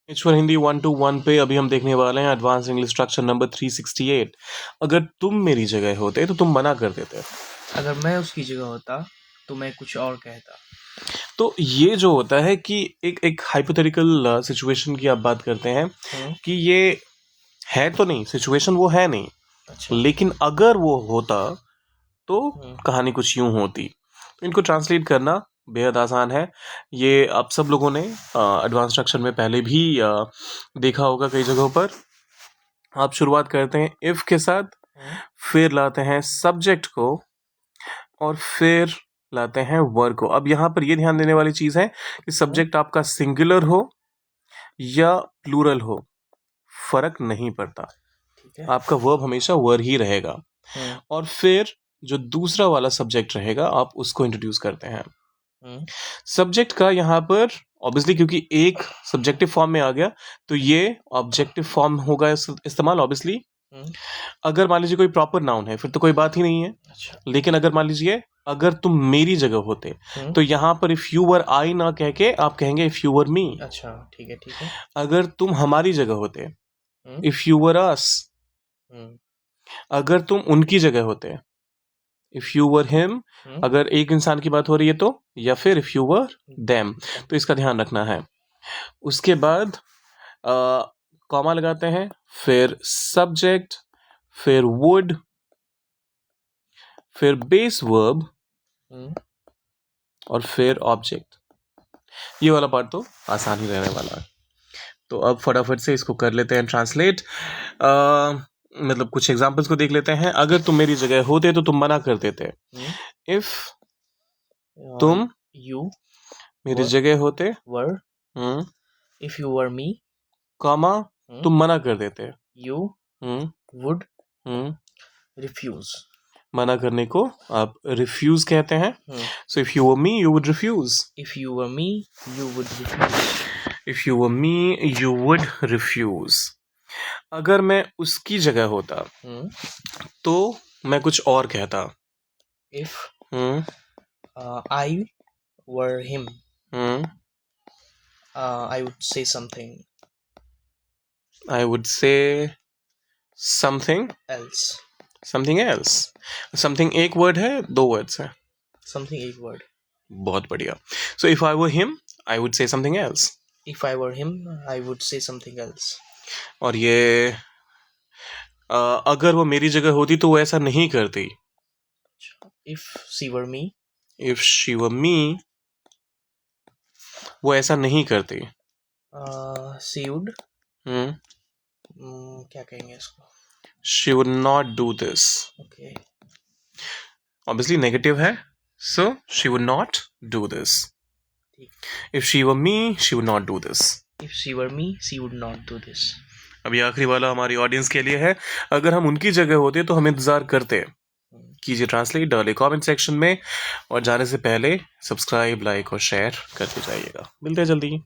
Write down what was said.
ईश्वर Hindi 1 to 1 पे अभी हम देखने वाले हैं एडवांस इंग्लिश स्ट्रक्चर नंबर 368। अगर तुम मेरी जगह होते तो तुम मना कर देते। अगर मैं उसकी जगह होता तो मैं कुछ और कहता। तो ये जो होता है कि एक एक हाइपोथेटिकल सिचुएशन की आप बात करते हैं कि ये है तो नहीं, सिचुएशन वो है नहीं, अच्छा। लेकिन अगर वो होता तो कहानी कुछ यूं होती। तो इनको ट्रांसलेट करना बेहद आसान है। ये आप सब लोगों ने एडवांस स्ट्रक्चर में पहले भी देखा होगा कई जगहों पर। आप शुरुआत करते हैं इफ के साथ, फिर लाते हैं सब्जेक्ट को और फिर लाते हैं वर्ब को। अब यहाँ पर ये ध्यान देने वाली चीज है कि सब्जेक्ट आपका सिंगुलर हो या प्लूरल हो, फर्क नहीं पड़ता, आपका वर्ब हमेशा वर्ब ही रहेगा। और फिर जो दूसरा वाला सब्जेक्ट रहेगा आप उसको इंट्रोड्यूस करते हैं। सब्जेक्ट का यहाँ पर ऑब्वियसली क्योंकि एक सब्जेक्टिव फॉर्म में आ गया तो ये ऑब्जेक्टिव फॉर्म होगा इस्तेमाल ऑब्वियसली। अगर मान लीजिए कोई प्रॉपर नाउन है फिर तो कोई बात ही नहीं है। अच्छा। लेकिन अगर मान लीजिए अगर तुम मेरी जगह होते तो यहाँ पर इफ यू वर आई ना कह के आप कहेंगे इफ यू वर मी। अच्छा, ठीक है ठीक है। अगर तुम हमारी जगह होते इफ यू वर अस। अगर तुम उनकी जगह होते इफ यू वर हिम। अगर एक इंसान की बात हो रही है तो, या फिर इफ यू वर देम। तो इसका ध्यान रखना है। उसके बाद कॉमा लगाते हैं, फिर सब्जेक्ट, फिर वुड, फिर बेस वर्ब और फिर ऑब्जेक्ट। ये वाला पार्ट तो आसान ही रहने वाला है। तो अब फटाफट से इसको कर लेते हैं ट्रांसलेट। मतलब कुछ एग्जांपल्स को देख लेते हैं। अगर तुम मेरी जगह होते तो तुम मना कर देते। इफ तुम यू मेरी जगह होते were, if you were me, comma तुम मना कर देते। You would refuse. मना करने को आप रिफ्यूज कहते हैं। So if you were me you would refuse. If you were me you would refuse. If you were me you would refuse. अगर मैं उसकी जगह होता तो मैं कुछ और कहता। If I were him I would say something. I would say something else. Something else. Something एक वर्ड है, दो वर्ड्स हैं? Something एक वर्ड। बहुत बढ़िया। So if I were him, I would say something else. If I were him, I would say something else. और ये अगर वो मेरी जगह होती तो वो ऐसा नहीं करती। If she were me. If she were me, वो ऐसा नहीं करती। She would. क्या कहेंगे इसको? She would not do this. Okay. Obviously negative है, so she would not do this. If she were me, she would not do this. If she were me, she would not do this. अभी आखिरी वाला हमारी audience के लिए है। अगर हम उनकी जगह होते तो हम इंतजार करते। कीजिए ट्रांसलेट, डाले कमेंट सेक्शन में, और जाने से पहले सब्सक्राइब, लाइक और शेयर करते जाइएगा। मिलते हैं जल्दी।